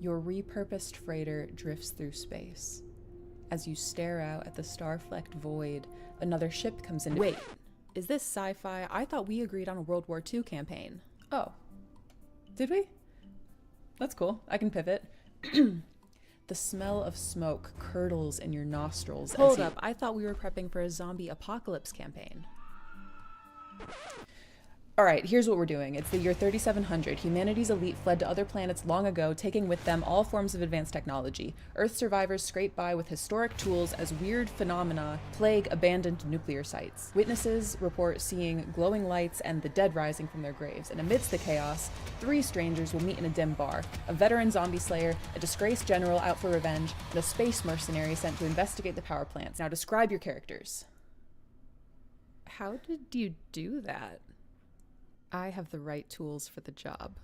Your repurposed freighter drifts through space. As you stare out at the star-flecked void, another ship comes in. Wait, is this sci-fi? I thought we agreed on a World War II campaign. Oh, did we? That's cool. I can pivot. The smell of smoke curdles in your nostrils. Hold up, I thought we were prepping for a zombie apocalypse campaign. Alright, here's what we're doing. It's the year 3700. Humanity's elite fled to other planets long ago, taking with them all forms of advanced technology. Earth survivors scrape by with historic tools as weird phenomena plague abandoned nuclear sites. Witnesses report seeing glowing lights and the dead rising from their graves. And amidst the chaos, 3 strangers will meet in a dim bar. A veteran zombie slayer, a disgraced general out for revenge, and a space mercenary sent to investigate the power plants. Now describe your characters. How did you do that? I have the right tools for the job.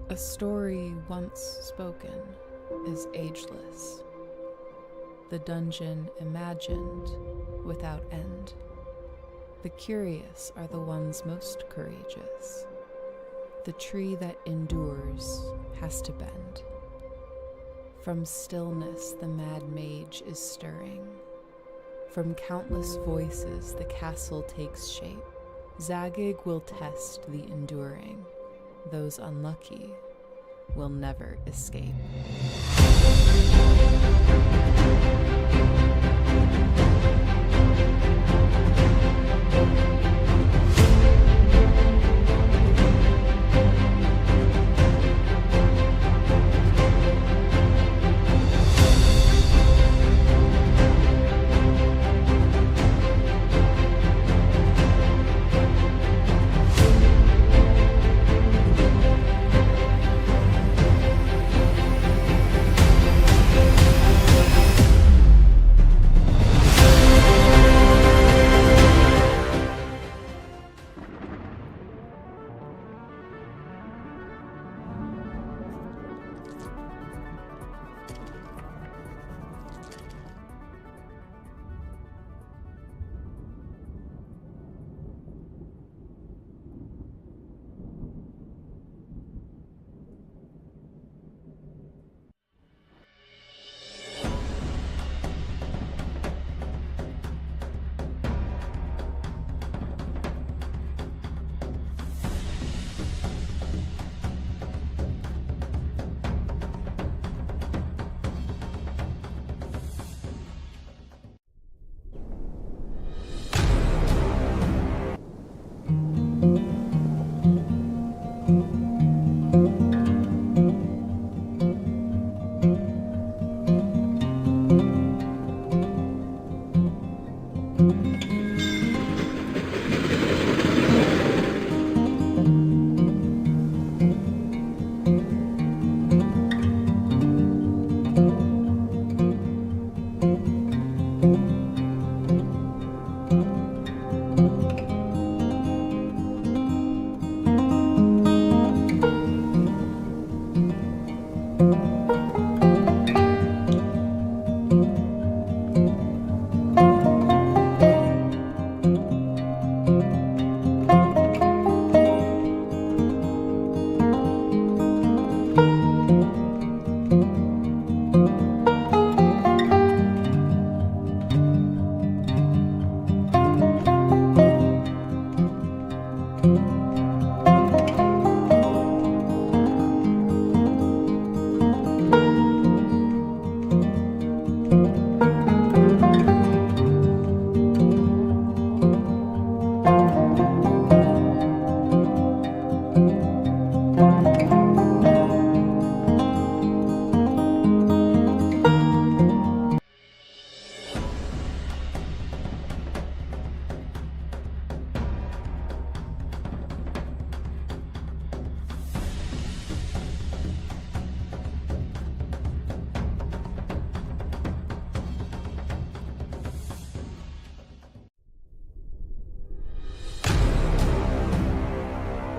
A story once spoken is ageless. The dungeon imagined without end. The curious are the ones most courageous. The tree that endures has to bend. From stillness the mad mage is stirring. From countless voices the castle takes shape. Zagig will test the enduring. Those unlucky will never escape.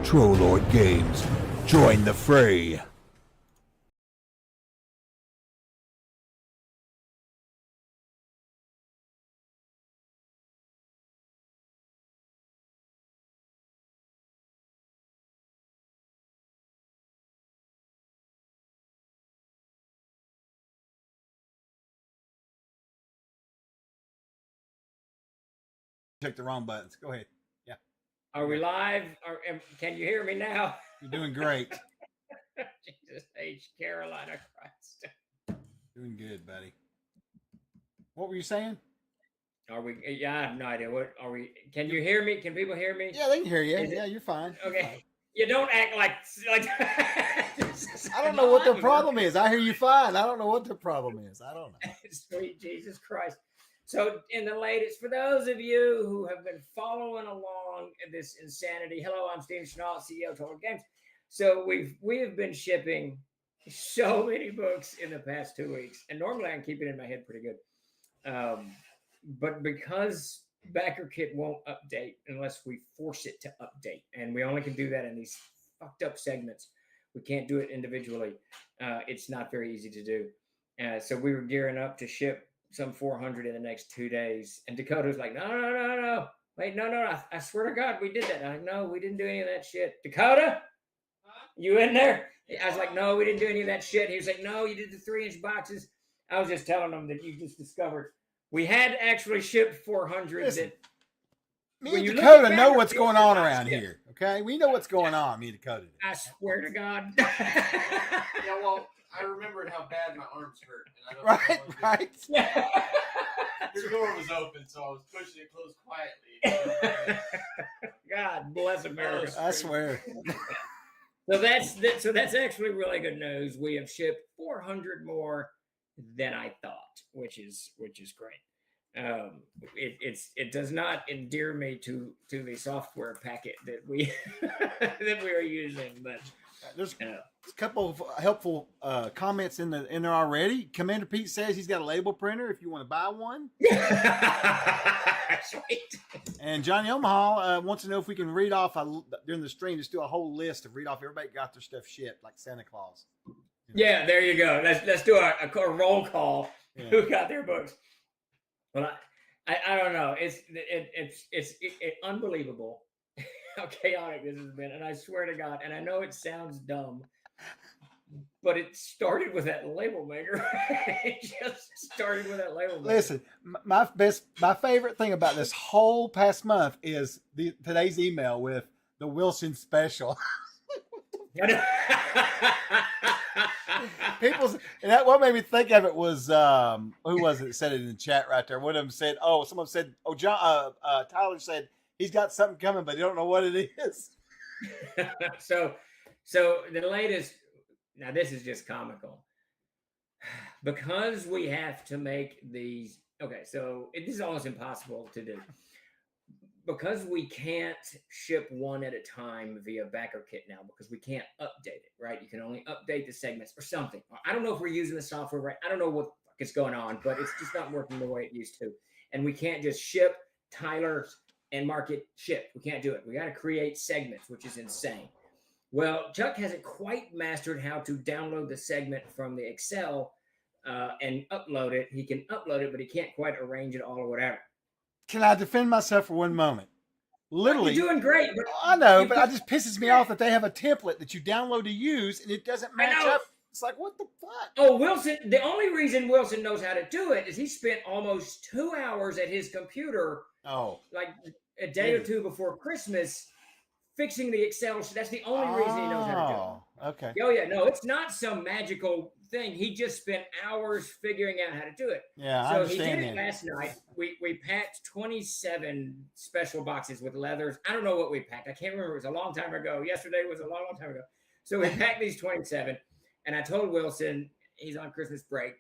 Trolloid Games. Join the fray. Click the wrong buttons. Go ahead. Yeah. Are we live? Can you hear me now? You're doing great. Jesus H. Carolina Christ. Doing good, buddy. What were you saying? Are we? Yeah, I have no idea. What are we? Can you hear me? Can people hear me? Yeah, they can hear you. Yeah, you're fine. Okay. You're fine. You don't act like. I don't know what the problem is. I hear you fine. I don't know what the problem is. I don't know. Sweet Jesus Christ. So, in the latest, for those of you who have been following along this insanity, hello, I'm Steve Chenault, CEO of Total Games. So we have been shipping so many books in the past 2 weeks, and normally I can keep it in my head pretty good. But because BackerKit won't update unless we force it to update, and we only can do that in these fucked up segments, we can't do it individually. It's not very easy to do. So we were gearing up to ship some 400 in the next 2 days, and Dakota's like, no. Wait, no. I swear to God, we did that. I'm like, no, we didn't do any of that shit. Dakota, you in there? I was like, no, we didn't do any of that shit. He was like, no, you did the 3-inch boxes. I was just telling them that you just discovered we had actually shipped 400. Listen, that me and Dakota know what's going on around here. Okay, we know what's going on. Me and Dakota do. I swear to God. Yeah, well, I remembered how bad my arms hurt, and I don't Right. Your door was open, so I was pushing it closed quietly. God bless America. I swear. So that's actually really good news. We have shipped 400 more than I thought, which is great. It does not endear me to the software packet that we that we are using, but there's a couple of helpful comments in there already. Commander Pete says he's got a label printer if you want to buy one. Sweet. And Johnny Omaha wants to know if we can read off during the stream. Just do a whole list of read off. Everybody got their stuff shipped like Santa Claus. You know? Yeah, there you go. Let's do a roll call. Yeah. Who got their books? Well, I don't know. It's unbelievable how chaotic this has been, and I swear to God, and I know it sounds dumb, but it started with that label maker. It just started with that label maker. Listen, my favorite thing about this whole past month is today's email with the Wilson special. What made me think of it was who was it that said it in the chat right there? One of them said, someone said, John Tyler said he's got something coming, but he don't know what it is. So the latest. Now, this is just comical. Because we have to make these... Okay, so this is almost impossible to do. Because we can't ship one at a time via BackerKit now, because we can't update it, right? You can only update the segments or something. I don't know if we're using the software right. I don't know what the fuck is going on, but it's just not working the way it used to. And we can't just ship Tyler's and mark it shipped. We can't do it. We got to create segments, which is insane. Well, Chuck hasn't quite mastered how to download the segment from the Excel and upload it. He can upload it, but he can't quite arrange it all or whatever. Can I defend myself for one moment? Literally, You're doing great. But I know, but it just pisses me off that they have a template that you download to use and it doesn't match know. up. It's like, what the fuck? Oh, Wilson, the only reason Wilson knows how to do it is he spent almost 2 hours at his computer, Oh, like a day or two before Christmas, fixing the Excel. That's the only reason he knows how to do it. Okay. Oh, yeah. No, it's not some magical thing. He just spent hours figuring out how to do it. Yeah, I So he understand did it that. last night. We packed 27 special boxes with leathers. I don't know what we packed. I can't remember. It was a long time ago. Yesterday was a long time ago. So we packed these 27. And I told Wilson, he's on Christmas break.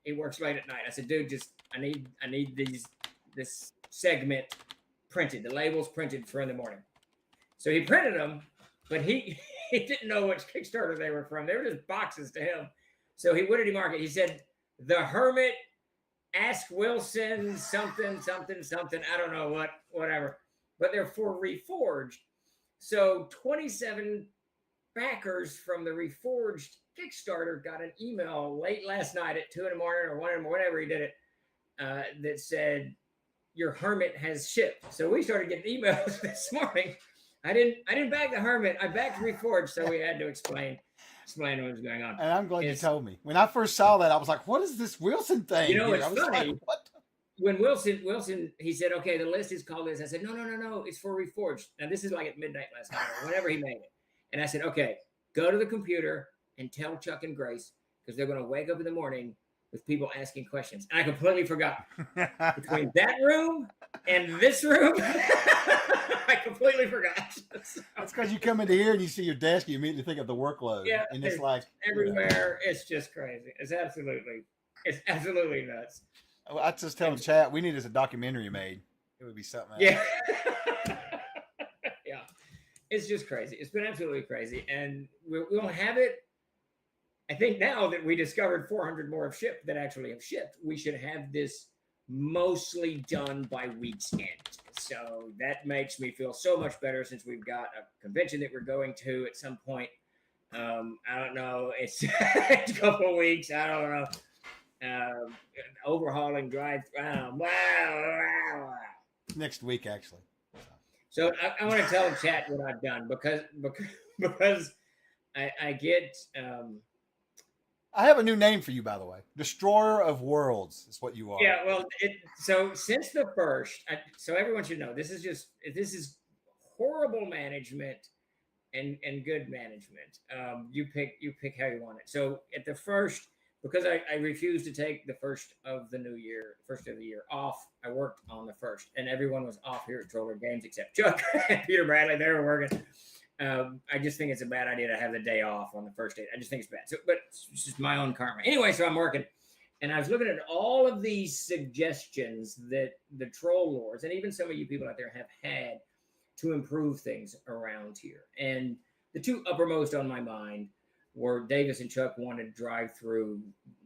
He works late at night. I said, dude, I need this segment printed, the labels printed for in the morning. So he printed them, but he didn't know which Kickstarter they were from. They were just boxes to him. So what did he mark it? He said, The Hermit, Ask Wilson, something. I don't know whatever. But they're for Reforged. So 27 backers from the Reforged Kickstarter got an email late last night at 2 a.m. or 1 a.m. whenever he did it, that said, your Hermit has shipped. So we started getting emails this morning. I didn't back the Hermit. I backed Reforged, so we had to explain what was going on. And I'm glad you told me. When I first saw that, I was like, what is this Wilson thing? You know, it's I was funny. like, what? When Wilson, he said, okay, the list is called this. I said, no, it's for Reforged. Now, this is like at midnight last night or whenever he made it. And I said, okay, go to the computer and tell Chuck and Grace, because they're going to wake up in the morning with people asking questions. And I completely forgot. Between that room and this room, I completely forgot. That's because you come into here and you see your desk, you immediately think of the workload. Yeah, and it's like everywhere. It's just crazy. It's absolutely nuts. I just tell the chat we need a documentary made. It would be something else. Yeah. Yeah. It's just crazy. It's been absolutely crazy. And we'll have it. I think now that we discovered 400 more have shipped that actually have shipped, we should have this mostly done by week's end. So that makes me feel so much better, since we've got a convention that we're going to at some point. I don't know. It's a couple of weeks. I don't know. Overhauling drive. Wow. Next week, actually. So I want to tell the chat what I've done because I get. I have a new name for you, by the way. Destroyer of Worlds is what you are. Yeah, well, so since the first, so everyone should know this is horrible management and good management. You pick how you want it. So at the first, because I refused to take the first of the year off, I worked on the first, and everyone was off here at Troller Games except Chuck and Peter Bradley. They were working. I just think it's a bad idea to have the day off on the first day. I just think it's bad. So, but it's just my own karma. Anyway, so I'm working, and I was looking at all of these suggestions that the troll lords and even some of you people out there have had to improve things around here. And the two uppermost on my mind were Davis and Chuck wanted drive-throughs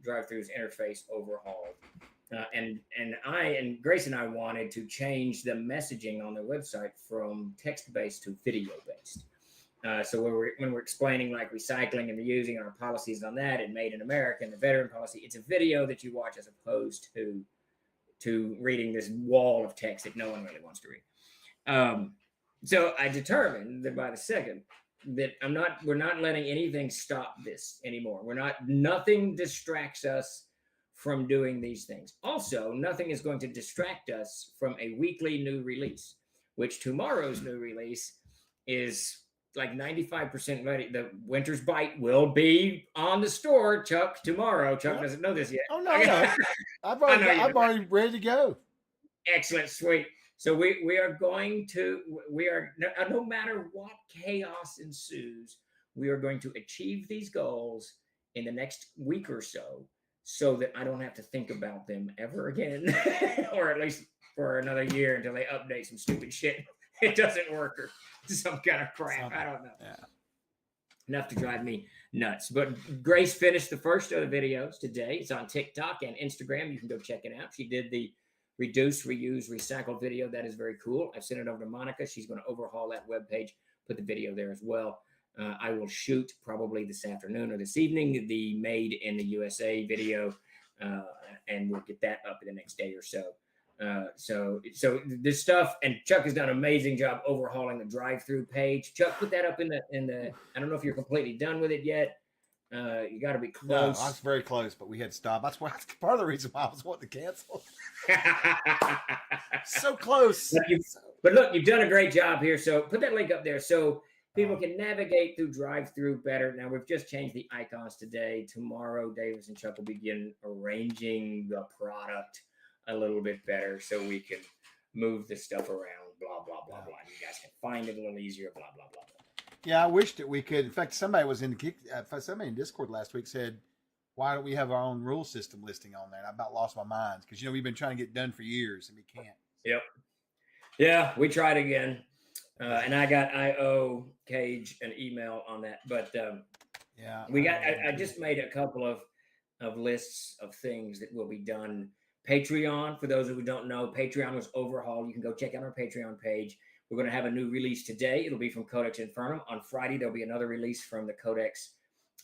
interface overhauled. And Grace and I wanted to change the messaging on their website from text-based to video-based. So when we're explaining like recycling and reusing and our policies on that and Made in America and the veteran policy, it's a video that you watch as opposed to reading this wall of text that no one really wants to read. So I determined that by the second that we're not letting anything stop this anymore. Nothing distracts us from doing these things. Also, nothing is going to distract us from a weekly new release, which tomorrow's new release is like 95% ready. The Winter's Bite will be on the store, Chuck, tomorrow. Chuck doesn't know this yet. Oh, no. I'm already ready to go. Excellent, sweet. So we are no matter what chaos ensues, we are going to achieve these goals in the next week or so that I don't have to think about them ever again, or at least for another year until they update some stupid shit. It doesn't work or some kind of crap. I don't know. Yeah. Enough to drive me nuts. But Grace finished the first of the videos today. It's on TikTok and Instagram. You can go check it out. She did the reduce, reuse, recycle video. That is very cool. I've sent it over to Monica. She's going to overhaul that webpage, put the video there as well. I will shoot probably this afternoon or this evening the Made in the USA video and we'll get that up in the next day or so. So this stuff, and Chuck has done an amazing job overhauling the drive-through page. Chuck, put that up in the. I don't know if you're completely done with it yet. You got to be No, I close. was very close, but we had to stop. That's part of the reason why I was wanting to cancel. So close. But look, you've done a great job here. So put that link up there so people can navigate through drive-through better. Now we've just changed the icons today. Tomorrow, Davis and Chuck will begin arranging the product a little bit better so we can move the stuff around. Blah blah blah blah. You guys can find it a little easier. Blah blah blah. Yeah, I wish that we could. In fact, somebody was somebody in Discord last week said, "Why don't we have our own rule system listing on there?" And I about lost my mind because we've been trying to get done for years and we can't. Yep. Yeah, we tried again, and I owe Cage an email on that. But yeah, we got. I just made a couple of lists of things that will be done. Patreon, for those who don't know, Patreon was overhauled. You can go check out our Patreon page. We're going to have a new release today. It'll be from Codex Infernum. On Friday, there'll be another release from the Codex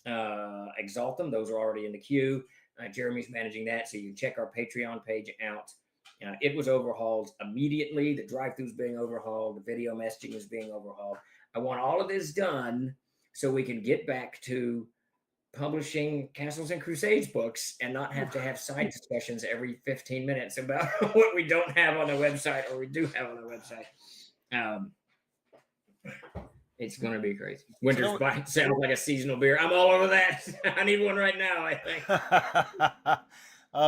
Exaltum. Those are already in the queue. Jeremy's managing that, so you can check our Patreon page out. It was overhauled immediately. The drive-thru is being overhauled. The video messaging is being overhauled. I want all of this done so we can get back to publishing Castles and Crusades books and not have to have side discussions every 15 minutes about what we don't have on the website or we do have on the website. It's going to be crazy. Winter's Bite sounds like a seasonal beer. I'm all over that. I need one right now, I think.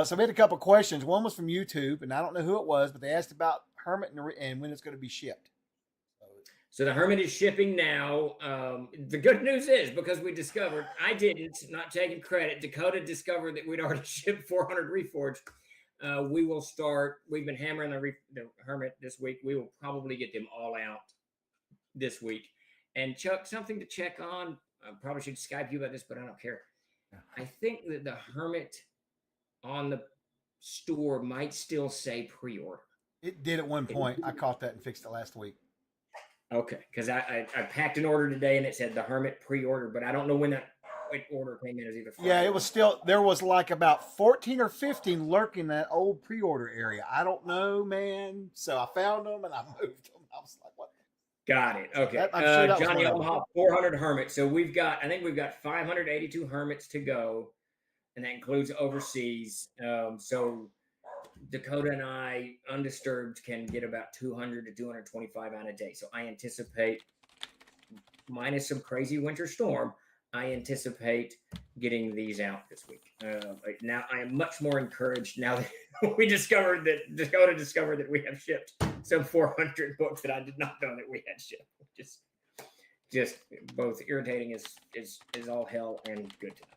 So we had a couple questions. One was from YouTube, and I don't know who it was, but they asked about Hermit and when it's going to be shipped. So the Hermit is shipping now. The good news is, because we discovered, I didn't, not taking credit, Dakota discovered that we'd already shipped 400 Reforged. We will start, we've been hammering the Hermit this week. We will probably get them all out this week. And Chuck, something to check on. I probably should Skype you about this, but I don't care. I think that the Hermit on the store might still say pre-order. It did at one point. I caught that and fixed it last week. Okay, because I packed an order today and it said the Hermit pre-order, but I don't know when that order came in. As either Friday. Yeah, it was still, there was like about 14 or 15 lurking in that old pre-order area. I don't know, man. So I found them and I moved them. I was like, what? Got it. Okay. I'm sure that was Johnny one of Omaha, 400 Hermits. So I think we've got 582 Hermits to go, and that includes overseas. So Dakota and I, undisturbed, can get about 200 to 225 on a day. So I anticipate, minus some crazy winter storm, I anticipate getting these out this week. Now I am much more encouraged now that Dakota discovered that we have shipped some 400 books that I did not know that we had shipped. Just both irritating is all hell and good to know.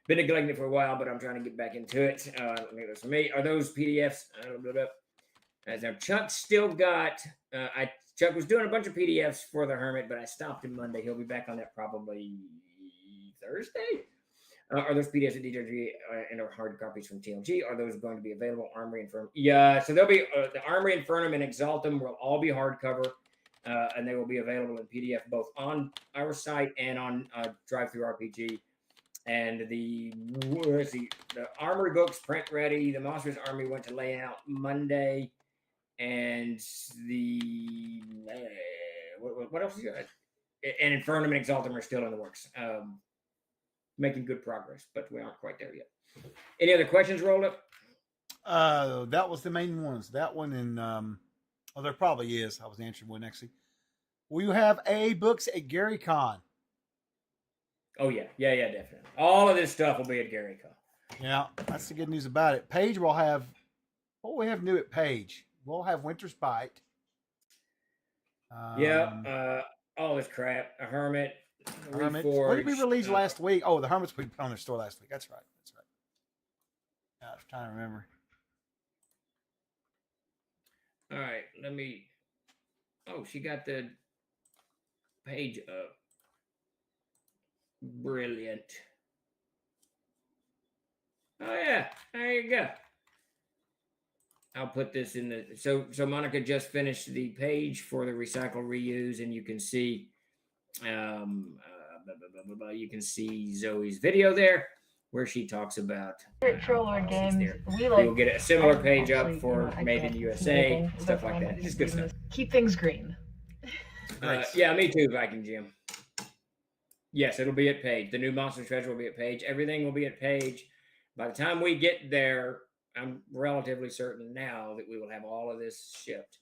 Been neglecting it for a while, but I'm trying to get back into it. Maybe that's for me. Are those PDFs? Now Chuck still got. Chuck was doing a bunch of PDFs for the Hermit, but I stopped him Monday. He'll be back on that probably Thursday. Are those PDFs at DJG and are hard copies from TLG? Are those going to be available? Armory Infernum? Yeah, so they'll be the Armory Infernum and Exaltum will all be hardcover, and they will be available in PDF both on our site and on Drive-Thru RPG. And the Armory books print ready. The Monsters Army went to layout Monday, and the what else is good? And Infernum and Exaltum are still in the works. Making good progress, but we aren't quite there yet. Any other questions rolled up? That was the main ones. That one and there probably is. I was answering one actually. Will you have AA books at Gary Con? Oh yeah, definitely. All of this stuff will be at Gary Con. Yeah, that's the good news about it. Page will have what we have new at Page. We'll have Winter's Bite. All this crap. A Hermit. Hermit. What did we release last week? Oh, the Hermits we put on their store last week. That's right. Yeah, I was trying to remember. All right, let me. Oh, she got the page up. Brilliant. Oh yeah, there you go. I'll put this in the so Monica just finished the page for the recycle reuse, and you can see you can see Zoe's video there. where she talks about Here at Troll Lord policies Games, there. we We will get a similar page up actually, for I Made in can't the see USA, anything, stuff but like I'm that. Just good leaving stuff. this- Keep things green. Yeah, me too, Viking Jim. Yes, it'll be at Page. The new Monster Treasure will be at Page. Everything will be at Page. By the time we get there, I'm relatively certain now that we will have all of this shipped.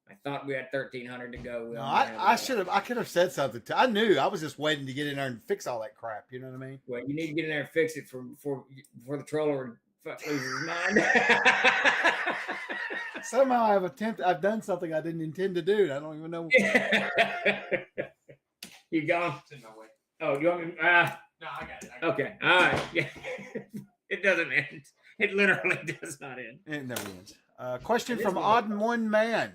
I thought we had 1,300 to go. We No, only have I about- should have. I could have said something. I knew. I was just waiting to get in there and fix all that crap. You know what I mean? Well, you need to get in there and fix it before the troller loses his mind. Somehow I've done something I didn't intend to do. And I don't even know. You gone? It's in my way. Oh, you want me? No, I got it. I got Okay. All right. Yeah. It doesn't end. It literally does not end. It never ends. Question It is from one. Odd One Man.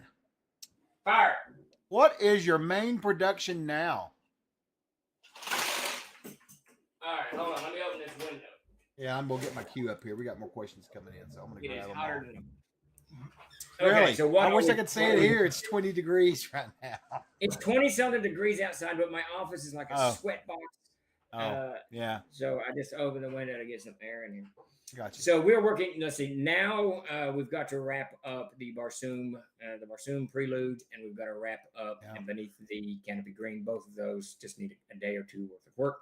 Fire. What is your main production now? All right. Hold on. Let me open this window. Yeah, I'm gonna get my queue up here. We got more questions coming in, so I'm gonna It is grab them. hotter all. than. Really? So what I wish are I we- could say what it are we- here. It's 20 degrees right now. It's 20-something degrees outside, but my office is like a Oh. sweat box. Oh, yeah, So I just opened the window to get some air in here. gotcha. So we're working. Let's see. Now we've got to wrap up the Barsoom Prelude, and we've got to wrap up Yeah. and Beneath the Canopy Green. Both of those just need a day or two worth of work,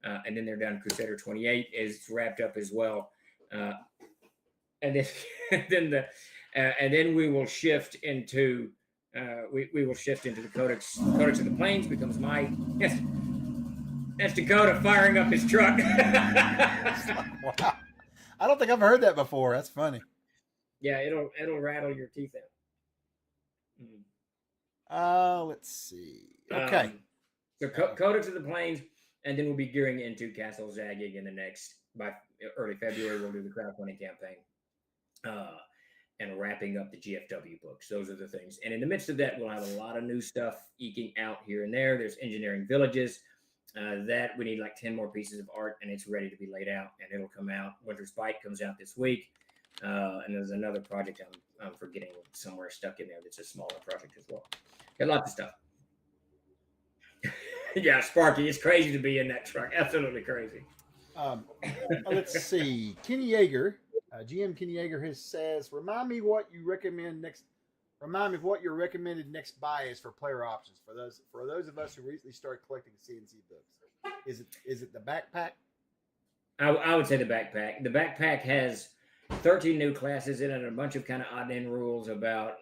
and then they're done. Crusader 28 is wrapped up as well, and then and then we will shift into we will shift into the Codex. Codex of the Plains becomes my yes. That's Dakota firing up his truck. Wow. I don't think I've heard that before. That's funny. Yeah, it'll rattle your teeth out. Let's see. Okay. So Codex of the Plains, and then we'll be gearing into Castle Zagging in the next by early February. We'll do the crowdfunding campaign, and wrapping up the GFW books. Those are the things. And in the midst of that, we'll have a lot of new stuff eking out here and there. There's Engineering Villages. That we need like 10 more pieces of art, and it's ready to be laid out, and it'll come out. Winter's Bite comes out this week, and there's another project I'm forgetting somewhere stuck in there that's a smaller project as well. Got lots of stuff. Yeah, Sparky, it's crazy to be in that truck. Absolutely crazy. Let's see. Kenny Yeager, GM Kenny Yeager says, remind me what your recommended next buy is for player options for those of us who recently started collecting CNC books. Is it the backpack? I would say the backpack. The backpack has 13 new classes in it, and a bunch of kind of odd end rules about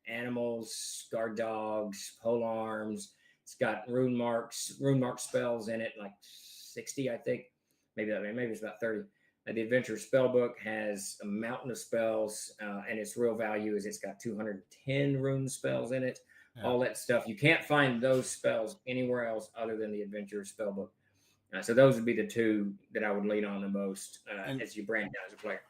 animals, guard dogs, pole arms. It's got rune mark spells in it, like 60, I think. Maybe it's about 30. The Adventure Spellbook has a mountain of spells, and its real value is it's got 210 rune spells in it. Yeah. All that stuff. You can't find those spells anywhere else other than the Adventure Spellbook. So those would be the two that I would lean on the most as you branch out as a player.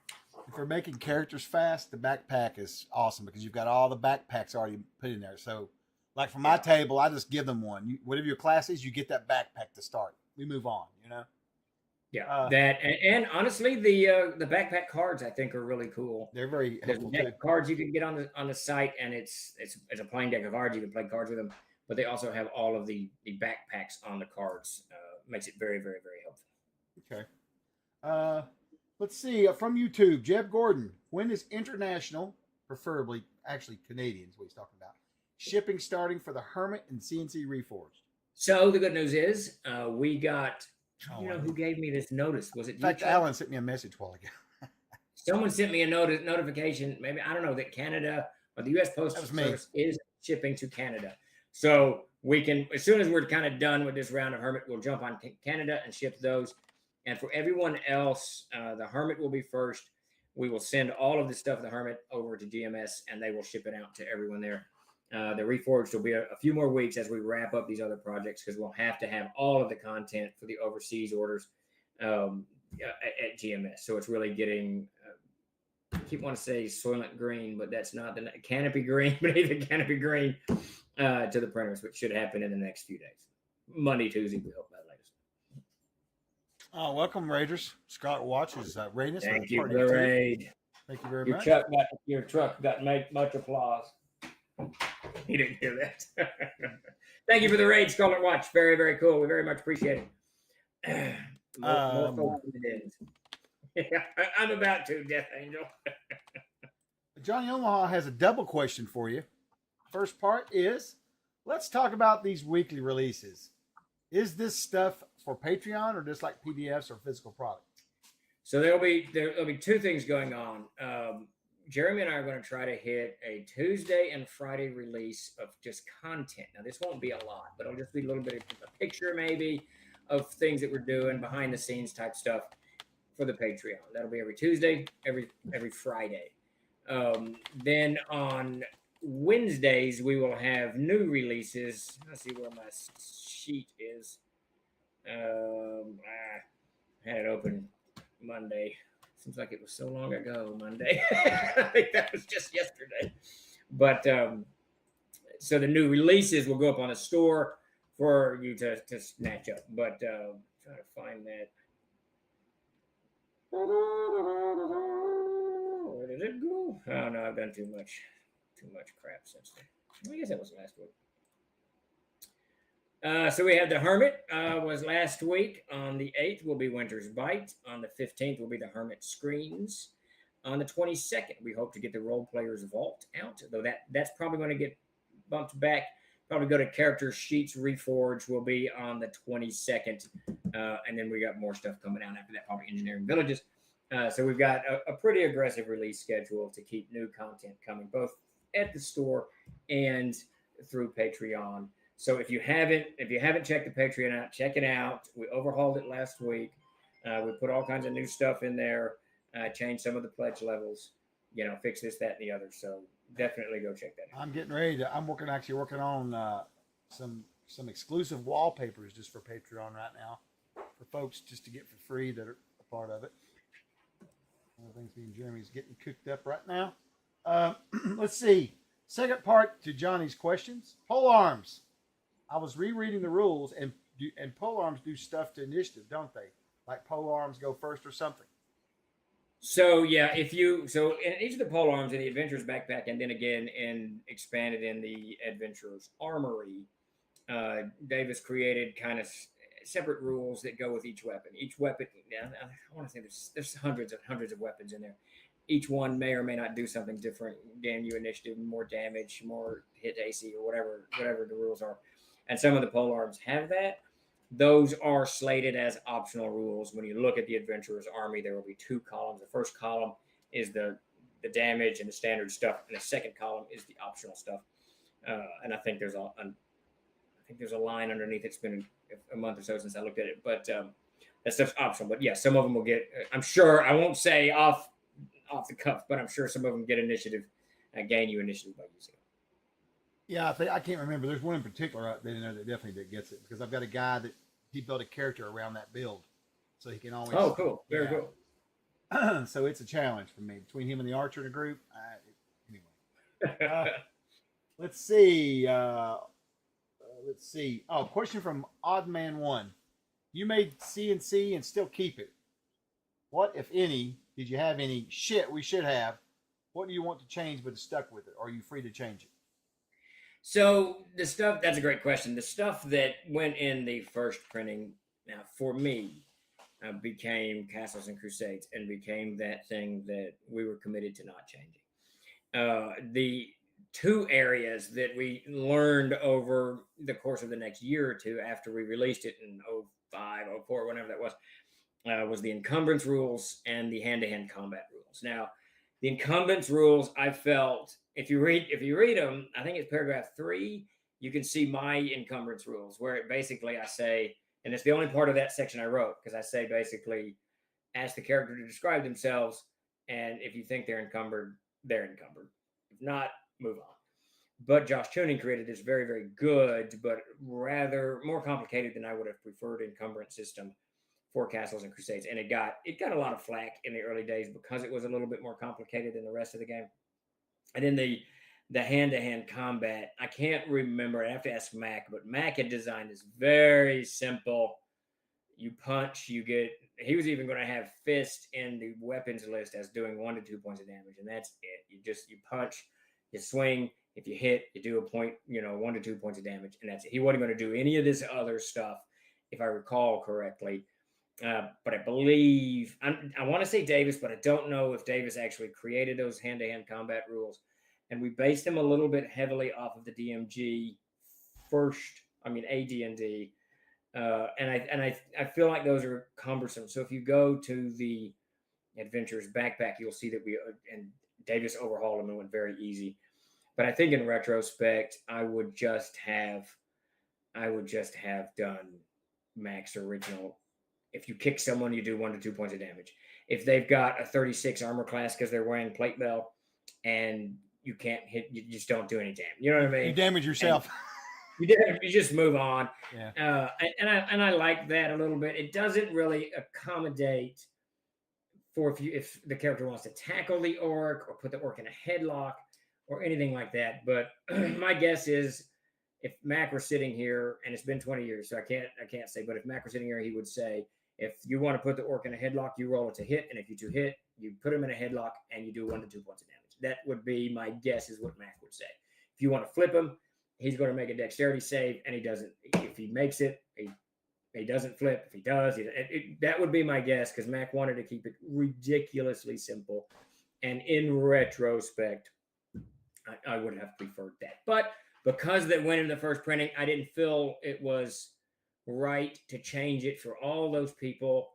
If we're making characters fast, the backpack is awesome because you've got all the backpacks already put in there. So, like for my table, I just give them one. Whatever your class is, you get that backpack to start. We move on, you know? Yeah, that and honestly, the backpack cards I think are really cool. They're very helpful too. Cards you can get on the site, and it's a plain deck of cards. You can play cards with them, but they also have all of the backpacks on the cards. Makes it very, very, very helpful. Okay. Let's see from YouTube, Jeb Gordon. When is international, preferably actually Canadians, what he's talking about, shipping starting for the Hermit and CNC Reforged? So the good news is we got. You know who gave me this notice? Was it you? In fact, Alan sent me a message a while ago. Someone sent me a notification. Maybe I don't know that Canada or the U.S. Postal Service is shipping to Canada. So we can, as soon as we're kind of done with this round of Hermit, we'll jump on Canada and ship those. And for everyone else, the Hermit will be first. We will send all of the stuff of the Hermit over to GMS, and they will ship it out to everyone there. The Reforged will be a few more weeks as we wrap up these other projects because we'll have to have all of the content for the overseas orders at GMS. So it's really getting, I keep wanting to say Soylent Green, but that's not the Canopy Green, but either Canopy Green to the printers, which should happen in the next few days. Monday, Tuesday, we hope by the latest. Welcome, Raiders. Scott watches Raiders. Thank you for the raid. Thank you very much. Your truck got much applause. He didn't hear that. Thank you for the raid, Scarlet Watch. Very, very cool. We very much appreciate it. More folks than it ends. Yeah, I'm about to, Death Angel. Johnny Omaha has a double question for you. First part is, let's talk about these weekly releases. Is this stuff for Patreon or just like PDFs or physical product? So there'll be two things going on. Jeremy and I are going to try to hit a Tuesday and Friday release of just content. Now this won't be a lot, but it'll just be a little bit of a picture maybe of things that we're doing, behind the scenes type stuff for the Patreon. That'll be every Tuesday, every Friday. Then on Wednesdays we will have new releases. Let's see where my sheet is. I had it open Monday. Seems like it was so long ago. Monday. I think that was just yesterday. But so the new releases will go up on the store for you to snatch up. But try to find that. Where did it go? Oh no, I've done too much crap since then. I guess that was last week. So we had the Hermit was last week. On the 8th will be Winter's Bite. On the 15th will be the Hermit Screens. On the 22nd, we hope to get the Role Players Vault out, though that's probably going to get bumped back. Probably go to Character Sheets Reforge will be on the 22nd. And then we got more stuff coming out after that, probably Engineering Villages. So we've got a pretty aggressive release schedule to keep new content coming, both at the store and through Patreon. So if you haven't checked the Patreon out, check it out. We overhauled it last week. We put all kinds of new stuff in there, changed some of the pledge levels, fix this, that, and the other. So definitely go check that out. I'm getting ready to. I'm actually working on some exclusive wallpapers just for Patreon right now for folks just to get for free that are a part of it. One of the things me and Jeremy's getting cooked up right now. Let's see. Second part to Johnny's questions. Pole arms. I was rereading the rules, and pole arms do stuff to initiative, don't they? Like pole arms go first or something. So yeah, in each of the pole arms in the Adventurer's Backpack, and then again expanded in the Adventurer's Armory, Davis created kind of separate rules that go with each weapon. Each weapon, I want to say there's hundreds of weapons in there. Each one may or may not do something different, gain you initiative, more damage, more hit AC, or whatever the rules are. And some of the pole arms have that. Those are slated as optional rules. When you look at the Adventurer's Army, there will be two columns. The first column is the damage and the standard stuff, and the second column is the optional stuff. And I think there's a line underneath. It's been a month or so since I looked at it, but that stuff's optional. But yeah, some of them will get. I'm sure I won't say off the cuff, but I'm sure some of them get initiative, gain you initiative by using it. Yeah, I can't remember. There's one in particular out there that definitely gets it, because I've got a guy that he built a character around that build, so he can always. Oh, cool! Very cool. So it's a challenge for me between him and the archer in a group. Anyway, let's see. Oh, question from Oddman One. You made CNC and still keep it. What, if any, did you have any shit we should have? What do you want to change but stuck with it? Or are you free to change it? So the stuff, that's a great question. The stuff that went in the first printing, now for me, became Castles and Crusades and became that thing that we were committed to not changing. The two areas that we learned over the course of the next year or two after we released it in 05, 04, whenever that was the encumbrance rules and the hand-to-hand combat rules. Now, the encumbrance rules, I felt, if you read them, I think it's paragraph 3, you can see my encumbrance rules, where it basically I say, and it's the only part of that section I wrote, because I say basically, ask the character to describe themselves, and if you think they're encumbered, they're encumbered. If not, move on. But Josh Tuning created this very, very good, but rather more complicated than I would have preferred encumbrance system for Castles and Crusades. And it got a lot of flack in the early days because it was a little bit more complicated than the rest of the game. And then the hand-to-hand combat, I can't remember. I have to ask Mac, but Mac had designed this very simple. You punch, you get. He was even going to have fist in the weapons list as doing 1 to 2 points of damage, and that's it. You punch, you swing. If you hit, you do a point. 1 to 2 points of damage, and that's it. He wasn't going to do any of this other stuff, if I recall correctly. But I believe I want to say Davis, but I don't know if Davis actually created those hand-to-hand combat rules. And we based them a little bit heavily off of the DMG first. I mean AD&D, and I feel like those are cumbersome. So if you go to the Adventures backpack, you'll see that we and Davis overhauled them and went very easy. But I think in retrospect, I would just have done max original. If you kick someone, you do 1 to 2 points of damage. If they've got a 36 armor class because they're wearing plate bell and you can't hit, you just don't do any damage. You know what I mean? You damage yourself. You just move on. Yeah. And I like that a little bit. It doesn't really accommodate for if the character wants to tackle the orc or put the orc in a headlock or anything like that. But my guess is if Mac were sitting here, and it's been 20 years, so I can't say, but if Mac were sitting here, he would say, if you want to put the orc in a headlock, you roll it to hit, and if you do hit, you put him in a headlock, and you do 1 to 2 points of damage. That would be my guess is what Mac would say. If you want to flip him, he's going to make a dexterity save, and he doesn't. If he makes it, he doesn't flip. If he does, that would be my guess, because Mac wanted to keep it ridiculously simple. And in retrospect, I would have preferred that. But because that went in the first printing, I didn't feel it was right to change it for all those people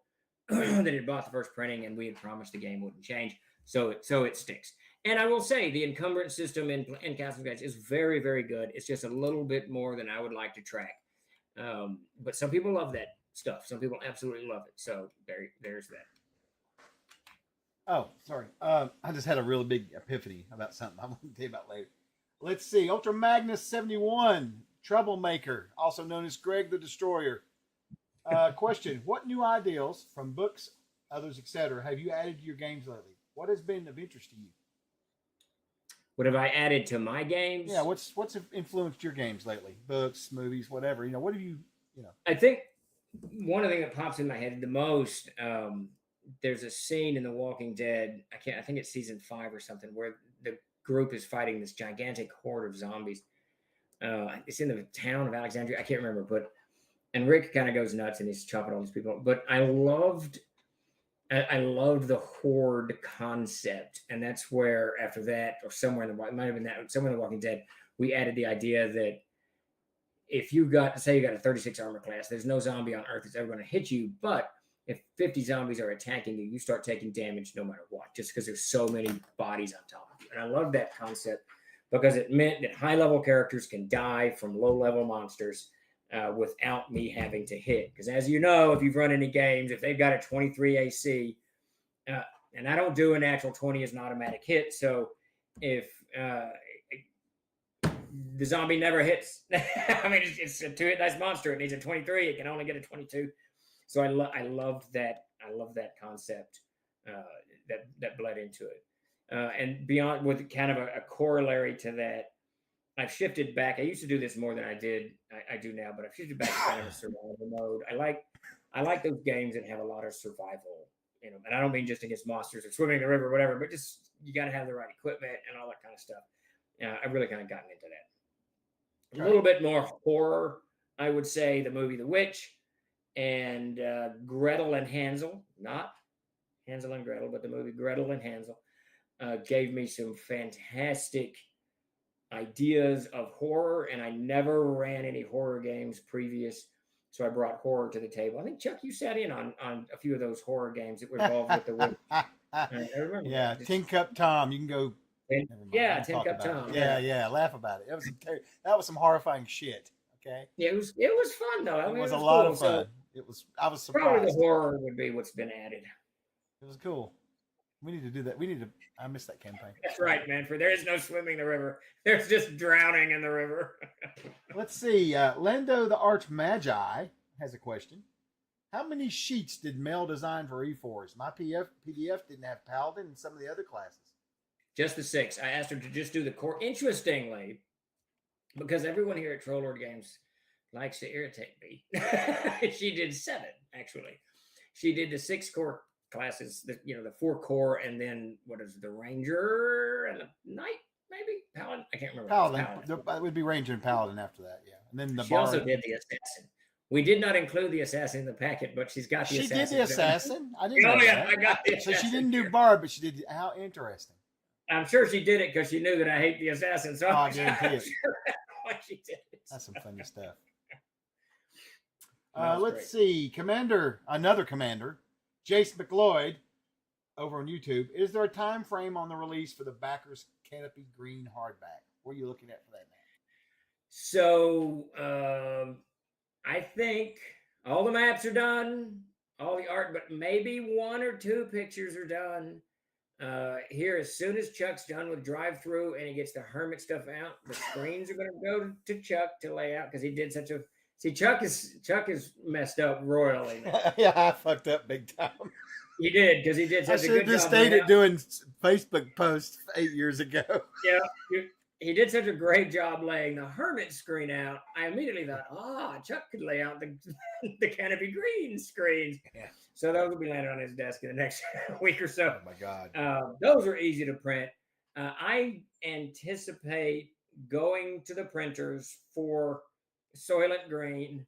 that had bought the first printing, and we had promised the game wouldn't change. So it sticks. And I will say the encumbrance system in Castle Guides is very, very good. It's just a little bit more than I would like to track. But some people love that stuff. Some people absolutely love it. So there's that. Oh, sorry. I just had a really big epiphany about something I'm going to tell you about later. Let's see. Ultra Magnus 71, Troublemaker, also known as Greg the Destroyer. Question: what new ideals from books, others, etc., have you added to your games lately? What has been of interest to you? What have I added to my games? Yeah, what's influenced your games lately? Books, movies, whatever. What have you? I think one of the things that pops in my head the most. There's a scene in The Walking Dead. I think it's season 5 or something, where the group is fighting this gigantic horde of zombies. It's in the town of Alexandria. I can't remember, and Rick kind of goes nuts and he's chopping all these people. But I loved the horde concept, and that's where after that, or somewhere in the, it might have been that somewhere in The Walking Dead, we added the idea that if you got a 36 armor class, there's no zombie on Earth that's ever going to hit you, but if 50 zombies are attacking you, you start taking damage no matter what, just because there's so many bodies on top of you. And I love that concept because it meant that high-level characters can die from low-level monsters without me having to hit. Because as you know, if you've run any games, if they've got a 23 AC, and I don't do a natural 20 as an automatic hit, so if the zombie never hits, I mean, it's a 2-hit dice monster. It needs a 23. It can only get a 22. So I loved that. I love that concept that bled into it. And beyond, with kind of a corollary to that, I've shifted back. I used to do this more than I do now, but I've shifted back to kind of a survival mode. I like those games that have a lot of survival in them. And I don't mean just against monsters or swimming in the river or whatever, but just you got to have the right equipment and all that kind of stuff. I've really kind of gotten into that. A little bit more horror, I would say the movie The Witch and Gretel and Hansel, not Hansel and Gretel, but the movie Gretel and Hansel gave me some fantastic ideas of horror, and I never ran any horror games previous, so I brought horror to the table. I think, Chuck, you sat in on a few of those horror games that were involved with the Witch. I remember yeah, that. Tin Cup Tom. You can go. Yeah, Tin Cup Tom. Yeah, laugh about it. That was some horrifying shit. Okay. Yeah, it was fun though. It was a lot of fun. I was surprised. Probably the horror would be what's been added. It was cool. We need to do that. I missed that campaign. That's right, man. For there is no swimming in the river. There's just drowning in the river. Let's see. Lando the Arch Magi has a question. How many sheets did Mel design for E4s? My PDF didn't have Paladin and some of the other classes. Just the 6. I asked her to just do the core. Interestingly, because everyone here at Troll Lord Games likes to irritate me, she did 7, actually. She did the 6 core classes, the 4 core, and then what is it, the Ranger and the Knight, maybe? Paladin? I can't remember. Paladin. It would be Ranger and Paladin after that, yeah. And then she also did the Assassin, We did not include the assassin in the packet, but she's got the She assassin. did the assassin. I didn't Oh, know yeah, that. I got the So she assassin didn't do here. Barb, but she did. How interesting. I'm sure she did it because she knew that I hate the assassin. So Oh, I I'm guarantee it. sure that's why she did it. That's some funny stuff. No, it's Let's see. Another commander, Jace McLeod, over on YouTube. Is there a time frame on the release for the Backers Canopy Green hardback? What are you looking at for that now? So I think all the maps are done, all the art, but maybe one or two pictures are done. Here, as soon as Chuck's done with drive-through and he gets the hermit stuff out, the screens are going to go to Chuck to lay out because he did such a. See, Chuck is messed up royally now. Yeah, I fucked up big time. He did because he did I such a should good have just job. stayed laying at out. doing Facebook posts 8 years ago. Yeah, he did such a great job laying the hermit screen out. I immediately thought, Chuck could lay out the canopy green screens. Yeah. So those will be landing on his desk in the next week or so. Oh my God. Those are easy to print. I anticipate going to the printers for Soylent Green,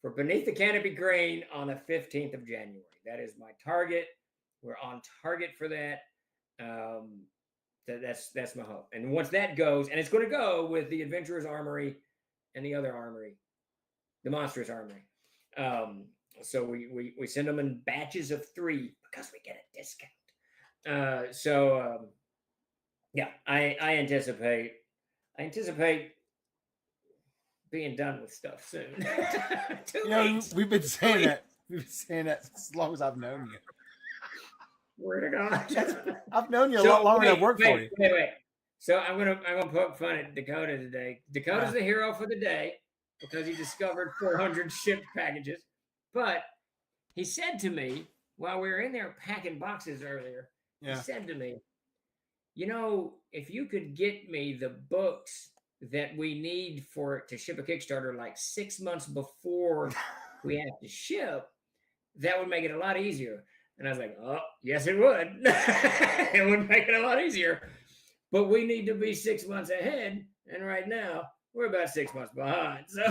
for Beneath the Canopy Green on the 15th of January. That is my target. We're on target for that. That's my hope. And once that goes, and it's going to go with the Adventurer's Armory and the other armory, the Monstrous Armory. So we send them in batches of 3 because we get a discount. Yeah, I anticipate being done with stuff soon. We've been saying that. We've been saying that as long as I've known you. Where to go? I've known you a lot longer than I've worked for you. Wait. So I'm gonna poke fun at Dakota today. Dakota's the hero for the day because he discovered 400 shipped packages. But he said to me while we were in there packing boxes earlier, he said to me, if you could get me the books that we need to ship a Kickstarter like 6 months before we have to ship, that would make it a lot easier. And I was like, oh, yes, it would. It would make it a lot easier. But we need to be 6 months ahead. And right now, we're about 6 months behind. So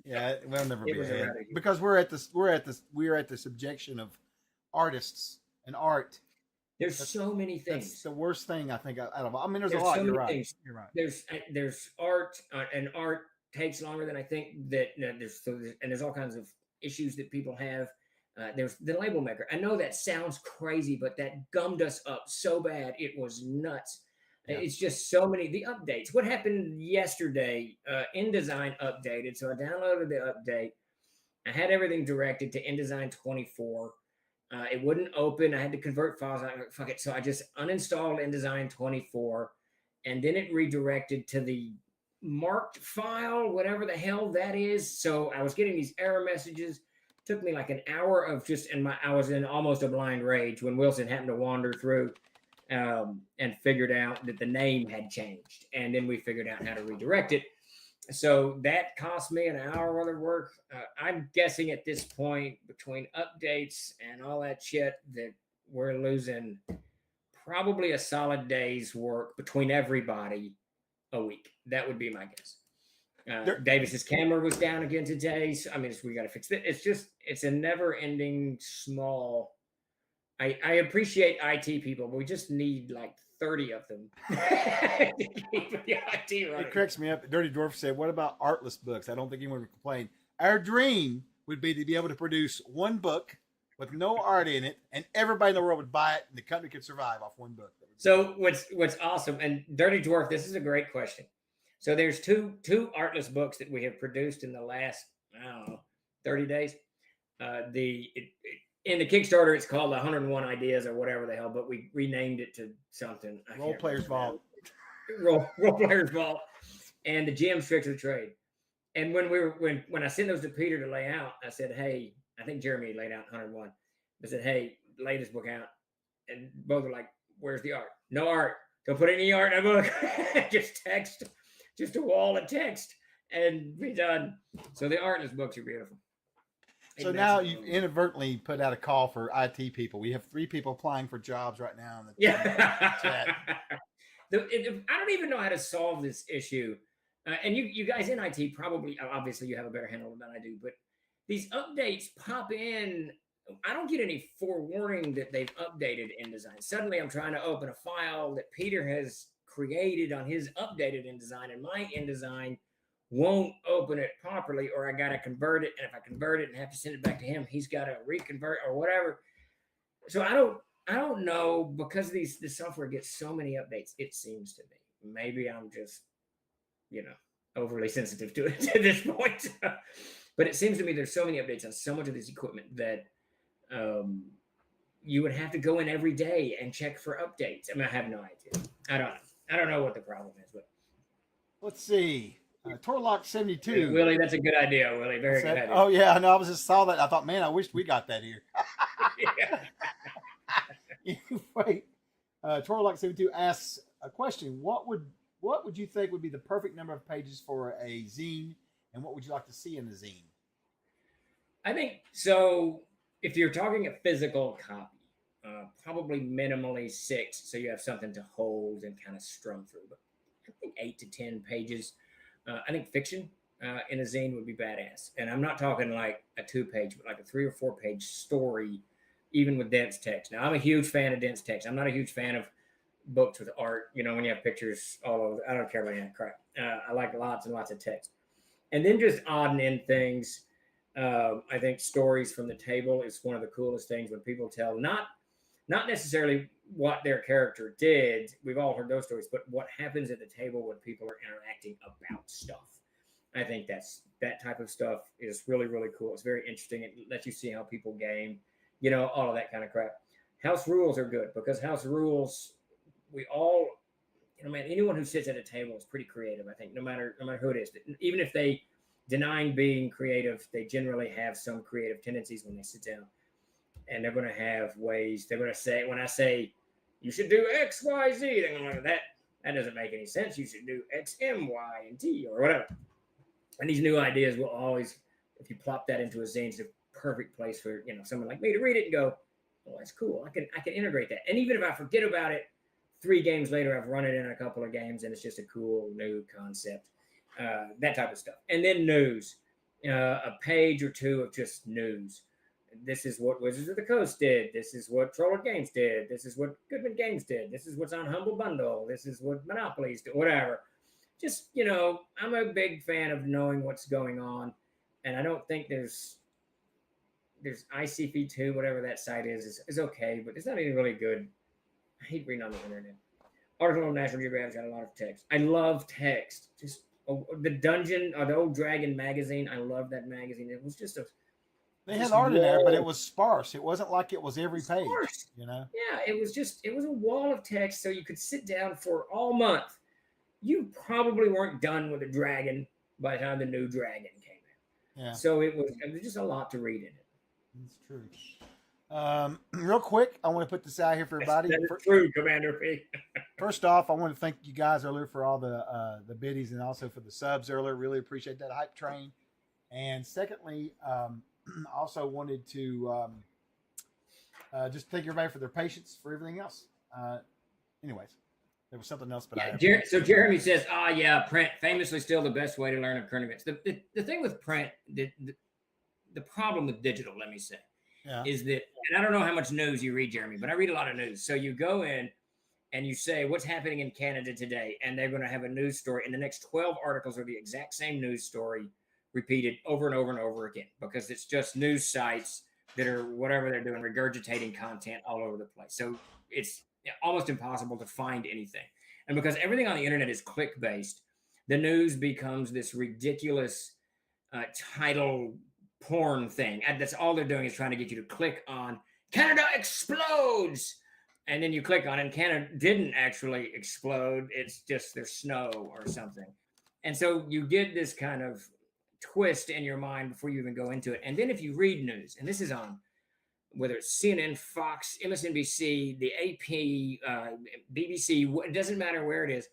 yeah, we'll never be ahead. Because we're at the subjection of artists and art. There's so many things. That's the worst thing I think out of all. I mean, there's a so lot. many You're right. things. You're right. There's art, and art takes longer than I think that there's all kinds of issues that people have. There's the label maker. I know that sounds crazy, but that gummed us up so bad. It was nuts. Yeah. It's just so many. The updates. What happened yesterday? InDesign updated. So I downloaded the update. I had everything directed to InDesign 24. It wouldn't open. I had to convert files. I like, fuck it. So I just uninstalled InDesign 24. And then it redirected to the marked file, whatever the hell that is. So I was getting these error messages. Took me like an hour of I was in almost a blind rage when Wilson happened to wander through and figured out that the name had changed. And then we figured out how to redirect it. So that cost me an hour worth of work. I'm guessing at this point, between updates and all that shit, that we're losing probably a solid day's work between everybody a week. That would be my guess. Davis's camera was down again today. So, I mean, we got to fix it. It's a never-ending small. I appreciate IT people, but we just need like 30 of them to keep the IT running. It cracks me up. Dirty Dwarf said, "What about artless books? I don't think anyone would complain. Our dream would be to be able to produce one book with no art in it, and everybody in the world would buy it, and the company could survive off one book." So what's awesome, and Dirty Dwarf, this is a great question. So there's two artless books that we have produced in the last, 30 days. In the Kickstarter, it's called 101 Ideas or whatever the hell, but we renamed it to something. Role Players Vault. Role Players Vault, and the GM's Tricks of the Trade. And when I sent those to Peter to lay out, I said, hey, I think Jeremy laid out 101. I said, hey, lay this book out. And both were like, where's the art? No art. Don't put any art in a book. Just text. Just a wall of text and be done. So the artless books are beautiful. So now you've inadvertently put out a call for IT people. We have 3 people applying for jobs right now in the chat. I don't even know how to solve this issue and you guys in IT probably, obviously you have a better handle than I do, but these updates pop in. I don't get any forewarning that they've updated InDesign. Suddenly I'm trying to open a file that Peter has created on his updated InDesign, and my InDesign won't open it properly, or I got to convert it. And if I convert it and have to send it back to him, he's got to reconvert or whatever. So I don't know, because the software gets so many updates. It seems to me, maybe I'm just, overly sensitive to it at this point. But it seems to me there's so many updates on so much of this equipment that you would have to go in every day and check for updates. I mean, I have no idea. I don't know what the problem is, but Let's see. Torlock 72. Willie, that's a good idea, Willie. Very good idea. Oh yeah, I know. I was just saw that. I thought, man, I wish we got that here. Wait. Torlock 72 asks a question. What would you think would be the perfect number of pages for a zine, and what would you like to see in the zine? I think so. If you're talking a physical copy, probably minimally 6, so you have something to hold and kind of strum through. But I think 8 to 10 pages. I think fiction in a zine would be badass. And I'm not talking like a 2-page, but like a 3 or 4-page story, even with dense text. Now, I'm a huge fan of dense text. I'm not a huge fan of books with art, when you have pictures all over. I don't care about any of that crap. I like lots and lots of text. And then just odd and end things. I think stories from the table is one of the coolest things when people tell not necessarily what their character did. We've all heard those stories, but what happens at the table when people are interacting about stuff. I think that type of stuff is really, really cool. It's very interesting. It lets you see how people game, all of that kind of crap. House rules are good, because house rules, we all, man, anyone who sits at a table is pretty creative. I think no matter who it is, even if they denying being creative, they generally have some creative tendencies when they sit down, and they're going to have ways. They're going to say, when I say you should do X, Y, Z, they're going to look at that doesn't make any sense. You should do X, M, Y, and T, or whatever. And these new ideas will always, if you plop that into a zine, it's a perfect place for someone like me to read it and go, oh, that's cool. I can integrate that. And even if I forget about it 3 games later, I've run it in a couple of games, and it's just a cool new concept. That type of stuff. And then news, a page or 2 of just news. This is what Wizards of the Coast did. This is what Troller Games did. This is what Goodman Games did. This is what's on Humble Bundle. This is what Monopolies do, whatever. Just, I'm a big fan of knowing what's going on. And I don't think there's ICP2, whatever that site is okay, but it's not even really good. I hate reading on the internet. Article on National Geographic's got a lot of text. I love text. Just the Dungeon, or the old Dragon magazine. I love that magazine. It was just they had art in there, but it was sparse. It wasn't like it was every page. Yeah, it was a wall of text, so you could sit down for all month. You probably weren't done with a dragon by the time the new Dragon came out. Yeah. So it was just a lot to read in it. That's true. Real quick, I want to put this out here for everybody. That's true, Commander P. First off, I want to thank you guys earlier for all the biddies and also for the subs earlier. Really appreciate that hype train. And secondly, also wanted to just thank everybody for their patience, for everything else. Anyways, there was something else, but so Jeremy says, print, famously still the best way to learn of current events. The thing with print, the problem with digital, let me say, is that, and I don't know how much news you read, Jeremy, but I read a lot of news. So you go in and you say, what's happening in Canada today? And they're going to have a news story, and the next 12 articles are the exact same news story repeated over and over and over again, because it's just news sites that are whatever they're doing, regurgitating content all over the place. So it's almost impossible to find anything. And because everything on the internet is click-based, the news becomes this ridiculous title porn thing. And that's all they're doing, is trying to get you to click on Canada explodes. And then you click on it, and Canada didn't actually explode. It's just there's snow or something. And so you get this kind of twist in your mind before you even go into it. And then if you read news, and this is on whether it's CNN, Fox, MSNBC, the AP, BBC, it doesn't matter where it is,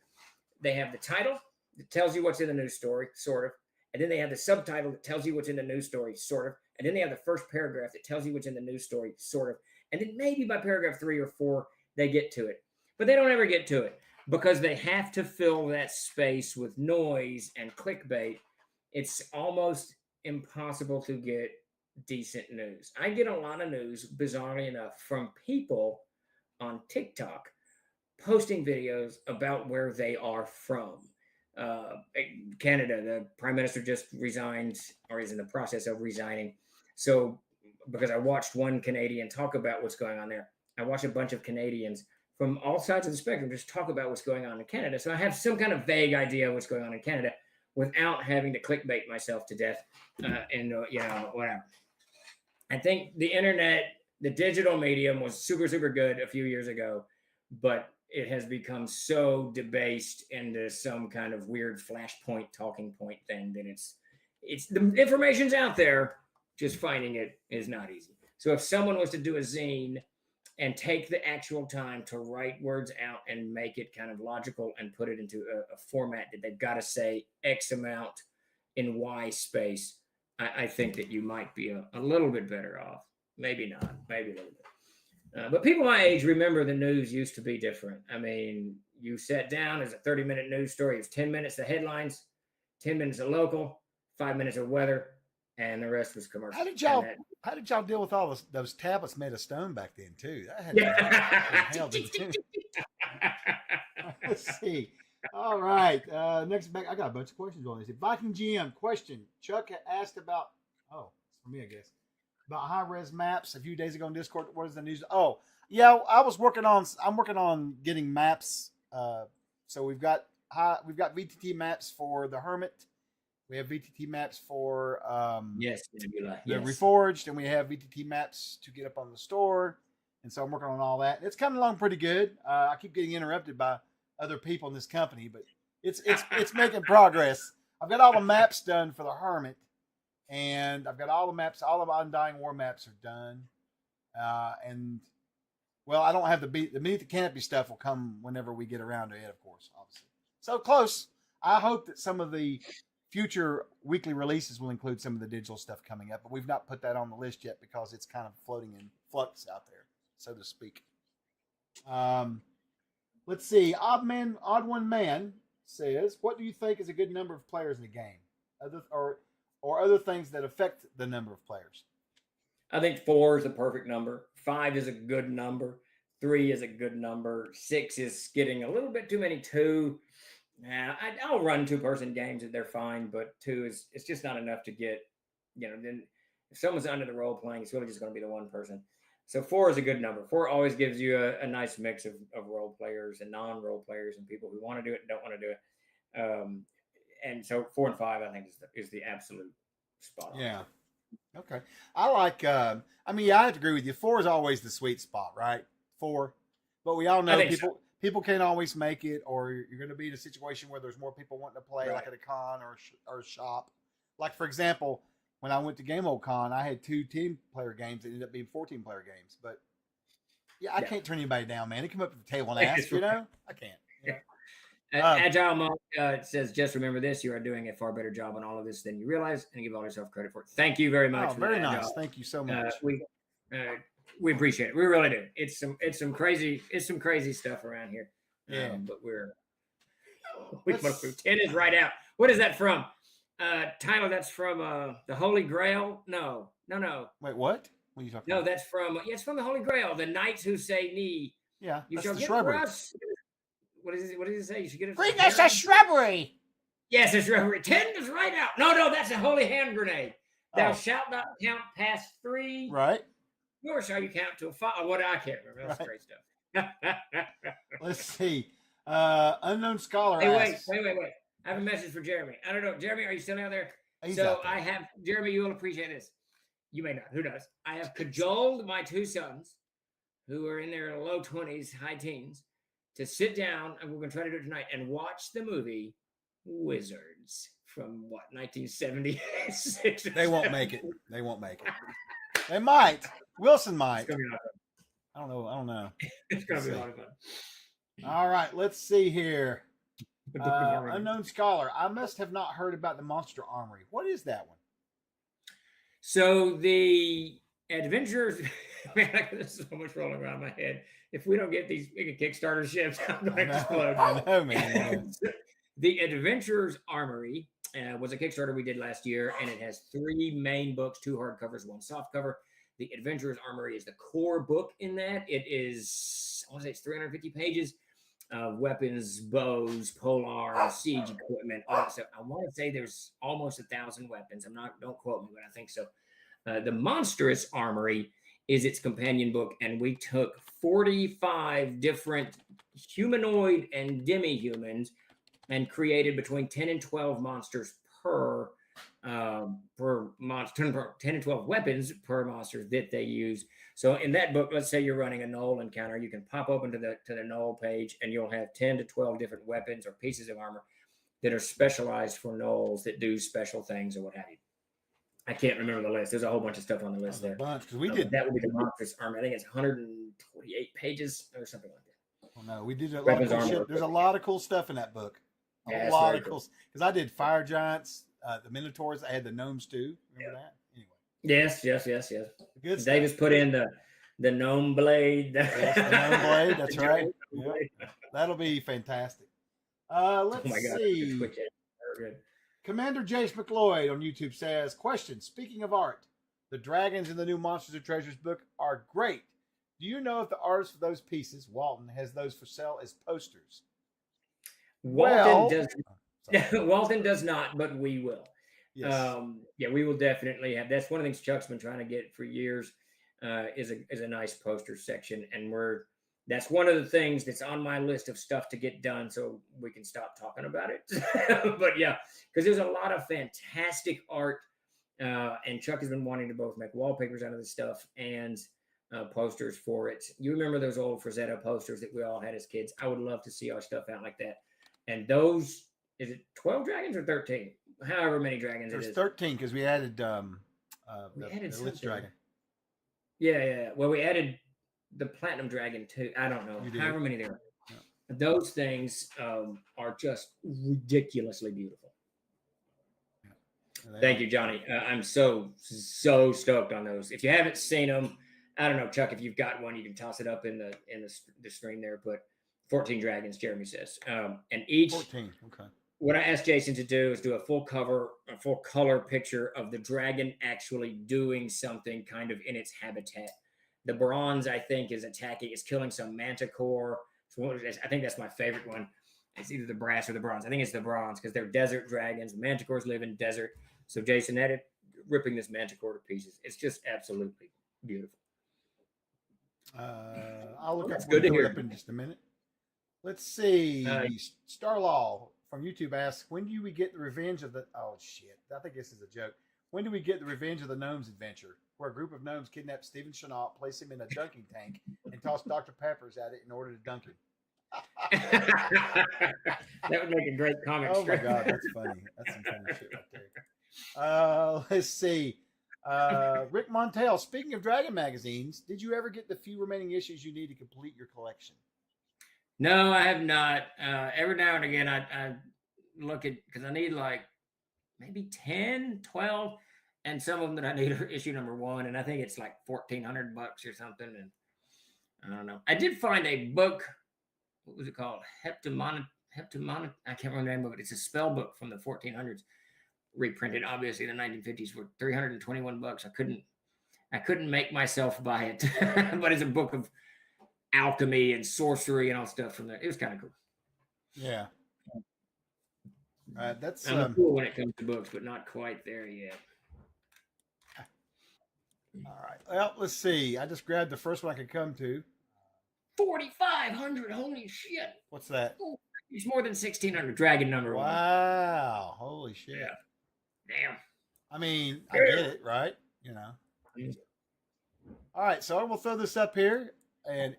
they have the title that tells you what's in the news story, sort of. And then they have the subtitle that tells you what's in the news story, sort of. And then they have the first paragraph that tells you what's in the news story, sort of. And then maybe by paragraph 3 or 4, they get to it. But they don't ever get to it. because they have to fill that space with noise and clickbait. It's almost impossible to get decent news. I get a lot of news, bizarrely enough, from people on TikTok posting videos about where they are from. Canada, the prime minister just resigned or is in the process of resigning. So, because I watched one Canadian talk about what's going on there, I watched a bunch of Canadians from all sides of the spectrum just talk about what's going on in Canada. So I have some kind of vague idea of what's going on in Canada without having to clickbait myself to death and whatever. I think the internet, the digital medium was super, super good a few years ago, but it has become so debased into some kind of weird flashpoint talking point thing that it's the information's out there, just finding it is not easy. So if someone was to do a zine and take the actual time to write words out and make it kind of logical and put it into a format that they've got to say X amount in Y space, I think that you might be a little bit better off. Maybe not, maybe a little bit. But people my age remember the news used to be different. I mean, you sat down as a 30-minute news story. It was 10 minutes of headlines, 10 minutes of local, 5 minutes of weather, and the rest was commercial. How did y'all deal with all those tablets made of stone back then too? That had hell to do. Let's see. All right. Next back, I got a bunch of questions on this. Viking GM question. Chuck asked about. Oh, it's for me, I guess. About high res maps a few days ago on Discord. What is the news? Oh, yeah. I'm working on getting maps. So we've got VTT maps for the Hermit. We have VTT maps for the Reforged, and we have VTT maps to get up on the store. And so I'm working on all that. It's coming along pretty good. I keep getting interrupted by other people in this company, but it's making progress. I've got all the maps done for the Hermit, and I've got all the maps. All of Undying War maps are done. And well, I don't have the Beneath the Canopy stuff will come whenever we get around to it, of course, obviously. So close. I hope that some of the future weekly releases will include some of the digital stuff coming up, but we've not put that on the list yet because it's kind of floating in flux out there, so to speak. Let's see. Odd One Man says, "What do you think is a good number of players in a game? Other things that affect the number of players?" I think 4 is the perfect number. 5 is a good number. 3 is a good number. 6 is getting a little bit too many. 2. Yeah, I'll run 2-person games and they're fine, but 2 it's just not enough to get, then if someone's under the role playing, it's really just going to be the one person. So 4 is a good number. 4 always gives you a nice mix of role players and non-role players and people who want to do it and don't want to do it. And so 4 and 5, I think, is the absolute spot on. Yeah. Okay. I like, I have to agree with you. 4 is always the sweet spot, right? 4. But we all know people can't always make it, or you're going to be in a situation where there's more people wanting to play, right, like at a con or a shop. Like, for example, when I went to Game Old Con, I had 2 team player games that ended up being 14 player games. But I can't turn anybody down, man. They come up to the table and ask, I can't. Yeah. Agile Monk says, "Just remember this: you are doing a far better job on all of this than you realize, and give all yourself credit for it." Thank you very much. Oh, very nice. Thank you so much. We appreciate it. We really do. It's some crazy stuff around here. Yeah, but we 10 is right out. What is that from? Tyler, that's from the Holy Grail. No. Wait, what? What are you talking about? No, that's from it's from the Holy Grail. The knights who say "Knee." Yeah, you that's shall the get shrubbery. for us. What does it say? You should get it. Bring us a shrubbery. Yes, a shrubbery. 10 is right out. No, that's a holy hand grenade. Thou shalt not count past 3. Right. Nor shall you count to 5. What I can't remember. That's great stuff. Let's see. Unknown Scholar asks. Wait. I have a message for Jeremy. I don't know. Jeremy, are you still out there? He's so out there. I have, Jeremy, you will appreciate this. You may not. Who knows? I have cajoled my 2 sons, who are in their low 20s, high teens, to sit down, and we're going to try to do it tonight, and watch the movie Wizards from, 1976? They won't make it. They might. Wilson might. I don't know. It's going to be a lot of fun. All right, let's see here. Unknown Scholar. I must have not heard about the Monster Armory. What is that one? So the adventurers, man, there's so much rolling around my head. if we don't get these big Kickstarter ships, I'm going I to know, explode. I know, man. The Adventurer's Armory was a Kickstarter we did last year, and it has 3 main books, 2 hardcovers, 1 softcover. The Adventurer's Armory is the core book in that. It is, I want to say it's 350 pages. Weapons, bows, polearms, siege equipment, all that stuff. I want to say there's almost 1,000 weapons. Don't quote me, but I think so. The Monstrous Armory is its companion book, and we took 45 different humanoid and demi-humans and created between 10 and 12 monsters per monster, 10 and 12 weapons per monster that they use. So in that book, let's say you're running a Knoll encounter, you can pop open to the Knoll page, and you'll have 10 to 12 different weapons or pieces of armor that are specialized for Knolls that do special things or what have you. I can't remember the list. There's a whole bunch of stuff on the list there. Because we did that would be the Monstrous Armor. I think it's 128 pages or something like that. Oh, no, we did a lot of cool shit. There's a lot of cool stuff in that book. A lot of cool. Because I did Fire Giants, the Minotaurs. I had the Gnomes too. Remember that? Anyway. Yes. Good stuff. Davis put in the Gnome Blade. Yes, the Gnome Blade. That's right. Yep. That'll be fantastic. Let's see. Good. Commander Jace McLeod on YouTube says, question, speaking of art, the dragons in the new Monsters and Treasures book are great. Do you know if the artist for those pieces, Walton, has those for sale as posters? Walton does not, but we will. Yes. We will definitely have. That's one of the things Chuck's been trying to get for years. Is a nice poster section, and that's one of the things that's on my list of stuff to get done, so we can stop talking about it. But yeah, because there's a lot of fantastic art, and Chuck has been wanting to both make wallpapers out of this stuff and posters for it. You remember those old Frazetta posters that we all had as kids? I would love to see our stuff out like that. And those, is it 12 dragons or 13? However many dragons There's it is. 13 because we added the Lich something. Dragon. Yeah. Well, we added the Platinum Dragon too. I don't know. However many there are. Yeah. Those things are just ridiculously beautiful. Yeah. Thank you, Johnny. I'm so stoked on those. If you haven't seen them, I don't know, Chuck, if you've got one, you can toss it up in the screen there. But 14 dragons, Jeremy says. And each 14, okay. What I asked Jason to do is do a full color picture of the dragon actually doing something kind of in its habitat. The bronze, I think, is attacking. It's killing some manticore. I think that's my favorite one. It's either the brass or the bronze. I think it's the bronze because they're desert dragons. Manticores live in desert. So Jason had it ripping this manticore to pieces. It's just absolutely beautiful. I'll look That's up good to hear. Up in just a minute. Let's see. Starlaw from YouTube asks, when do we get the revenge of the... Oh, shit. I think this is a joke. When do we get the Revenge of the Gnomes adventure, where a group of gnomes kidnap Stephen Chenault, place him in a dunking tank, and toss Dr. Peppers at it in order to dunk him? That would make a great comic Oh, strip. my God. That's funny. That's some funny shit right there. Let's see. Rick Montel, speaking of Dragon magazines, did you ever get the few remaining issues you need to complete your collection? No, I have not. Every now and again, I look at, because I need like maybe 10, 12, and some of them that I need are issue number 1, and I think it's like $1,400 or something, and I don't know. I did find a book, what was it called? Heptamonic, I can't remember the name of it. It's a spell book from the 1400s, reprinted, obviously, in the 1950s for $321. I couldn't make myself buy it, but it's a book of alchemy and sorcery and all stuff from there. It was kind of cool. Yeah. That's I'm cool when it comes to books, but not quite there yet. All right. Well, let's see. I just grabbed the first one I could come to. 4,500. Holy shit. What's that? Oh, it's more than 1,600. Dragon number 1. Wow. Holy shit. Yeah. Damn. I mean, I get it, right? You know. All right. So I will throw this up here. And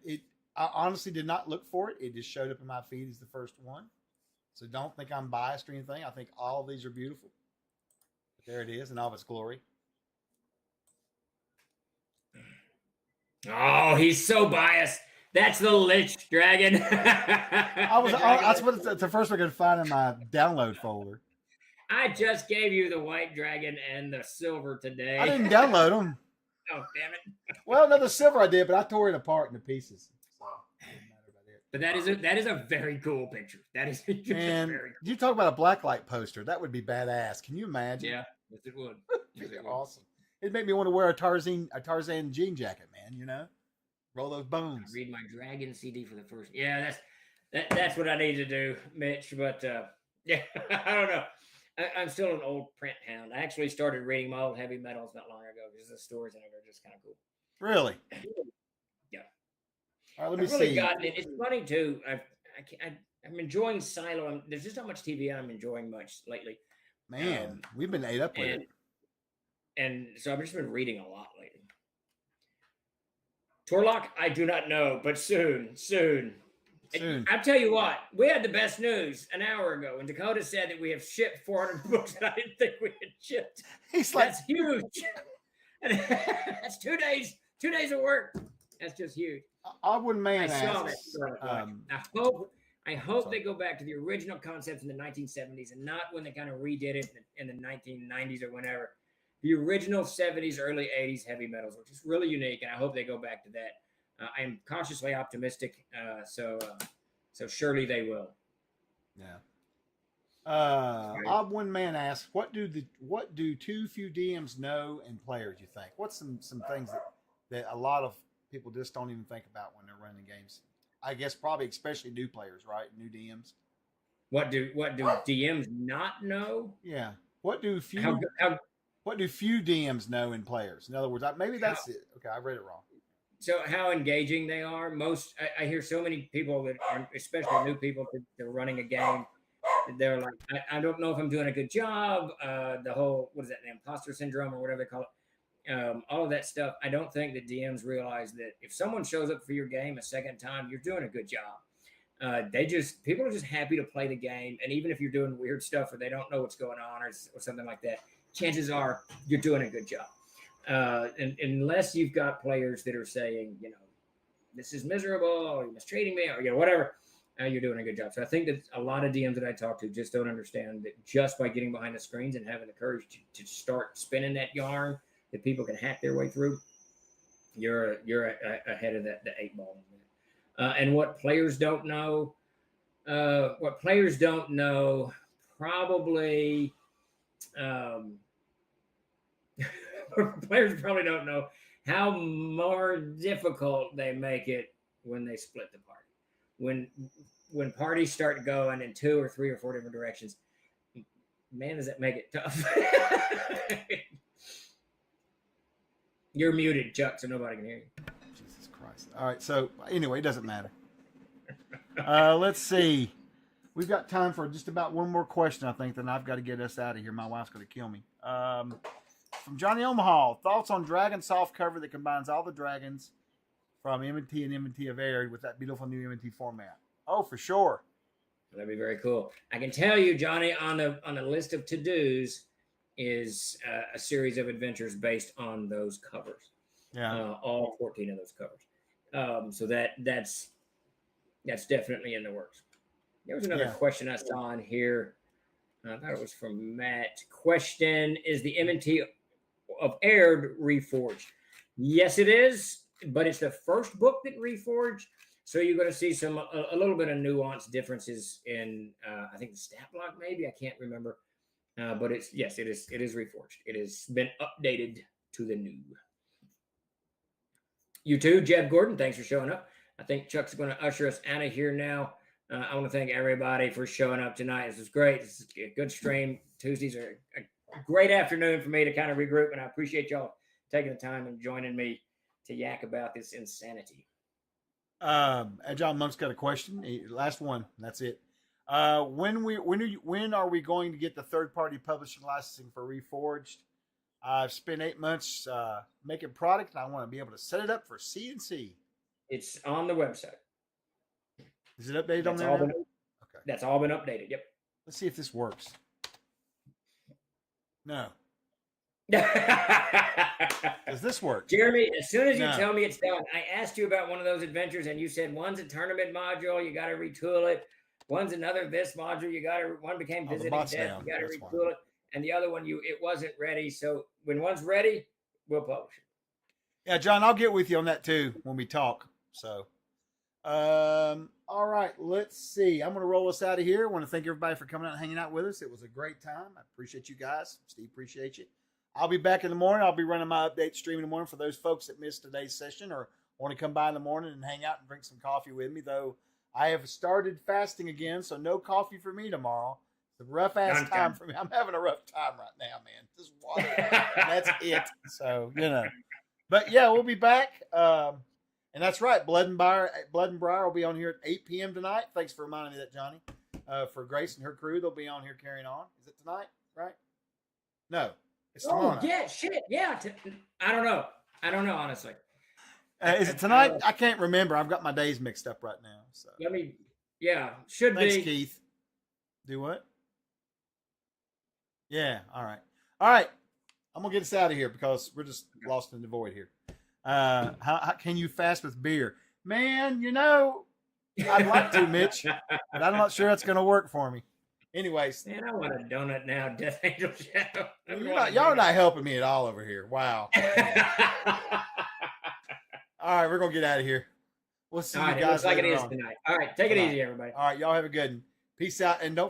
I honestly did not look for it. It just showed up in my feed as the first one. So don't think I'm biased or anything. I think all of these are beautiful. But there it is in all of its glory. Oh, he's so biased. That's the Lich Dragon. That's what the first one I could find in my download folder. I just gave you the white dragon and the silver today. I didn't download them. Oh, damn it. Well, no, the silver I did, but I tore it apart into pieces. But that is a very cool picture. That is just And very cool. you talk about a blacklight poster. That would be badass. Can you imagine? Yeah, yes it would. Yes, It'd it be would. awesome. It'd make me want to wear a Tarzan jean jacket, man. Roll those I bones. read my Dragon CD for the first. Yeah, that's what I need to do, Mitch. But yeah, I don't know. I'm still an old print hound. I actually started reading my old heavy metals not long ago because the stories in it are just kind of cool. Really? Yeah. All right, let me I've really see. gotten it. It's funny too. I'm enjoying Silo. There's just not much TV I'm enjoying much lately. Man, we've been ate up with and it. and so I've just been reading a lot lately. Torlock, I do not know, but soon. Soon. I'll tell you what, we had the best news an hour ago, and Dakota said that we have shipped 400 books that I didn't think we had shipped. He's like, That's huge. That's 2 days. 2 days of work. That's just huge. Oddwood Man I saw asks, that. I hope they go back to the original concepts in the 1970s and not when they kind of redid it in the 1990s or whenever. The original 70s, early 80s heavy metals, which is really unique, and I hope they go back to that. I am cautiously optimistic, so surely they will. yeah. Oddwood Man asks, what do too few DMs know and players? You think? What's some things that a lot of people just don't even think about when they're running games? I guess probably especially new players, right? New DMs. What do DMs not know? Yeah. What do few How, What do few DMs know in players? In other words, maybe that's it. Okay, I read it wrong. so how engaging they are. I hear so many people that are, especially new people, they're running a game. They're like, I don't know if I'm doing a good job. The whole, what is that, the imposter syndrome or whatever they call it. All of that stuff. I don't think that DMs realize that if someone shows up for your game a second time, you're doing a good job. People are just happy to play the game. And even if you're doing weird stuff or they don't know what's going on or something like that, chances are you're doing a good job. And unless you've got players that are saying, this is miserable or you're mistreating me or, whatever, you're doing a good job. So I think that a lot of DMs that I talk to just don't understand that just by getting behind the screens and having the courage to start spinning that yarn that people can hack their way through, you're ahead of the 8 ball. And what players don't know, probably players probably don't know how more difficult they make it when they split the party. When parties start going in 2 or 3 or 4 different directions, man, does that make it tough. You're muted, Chuck, so nobody can hear you. Jesus Christ. All right. So anyway, it doesn't matter. Let's see. We've got time for just about one more question, I think. Then I've got to get us out of here. My wife's going to kill me. From Johnny Omaha, thoughts on Dragon soft cover that combines all the dragons from M&T and M&T have aired with that beautiful new M&T format? Oh, for sure. That'd be very cool. I can tell you, Johnny, on the list of to-dos is a series of adventures based on those covers. Yeah. All 14 of those covers. So that's definitely in the works. There was another question I saw on here. I thought it was from Matt. Question: is the M&T of Aired reforged? Yes, it is, but it's the first book that reforged. So you're going to see a little bit of nuance differences in I think the stat block, maybe, I can't remember. But it is reforged. It has been updated to the new. You too, Jeb Gordon. Thanks for showing up. I think Chuck's going to usher us out of here now. I want to thank everybody for showing up tonight. This was great. This is a good stream. Tuesdays are a great afternoon for me to kind of regroup, and I appreciate y'all taking the time and joining me to yak about this insanity. Agile Monk's got a question. Last one. That's it. When are we going to get the third-party publishing licensing for Reforged? I've spent 8 months making product, and I want to be able to set it up for CNC. It's on the website. Is it updated on there? Okay. That's all been updated. Yep. Let's see if this works. No. Does this work? Jeremy, as soon as you tell me it's done, I asked you about one of those adventures, and you said one's a tournament module, you got to retool it. One's another this module, one became visiting death, you got to retool it. And the other one, it wasn't ready. So when one's ready, we'll publish it. Yeah, John, I'll get with you on that too when we talk. So, All right, let's see. I'm gonna roll us out of here. I want to thank everybody for coming out and hanging out with us. It was a great time. I appreciate you guys. Steve, appreciate you. I'll be back in the morning. I'll be running my update stream in the morning for those folks that missed today's session or want to come by in the morning and hang out and drink some coffee with me. Though I have started fasting again, so no coffee for me tomorrow. It's a rough ass time for me. I'm having a rough time right now, man. Just water. That's it. So, But yeah, we'll be back. And that's right. Blood and Briar will be on here at 8 p.m. tonight. Thanks for reminding me that, Johnny. For Grace and her crew, they'll be on here carrying on. Is it tonight? Right? No, it's tomorrow. Oh, yeah, shit. Yeah. I don't know. Honestly. Is it tonight? I can't remember. I've got my days mixed up right now. So should thanks, be. Keith. Do what? Yeah. All right. I'm gonna get us out of here because we're just lost in the void here. How can you fast with beer, man? I'd like to, Mitch, but I'm not sure that's gonna work for me. Anyways, Man, I want a donut now, Death Angel Shadow. y'all are not helping me at all over here. Wow. All right, we're gonna get out of here. We'll see you guys. It looks like it later is on. tonight. All right, take it easy, everybody. All right, y'all have a good one. Peace out, and don't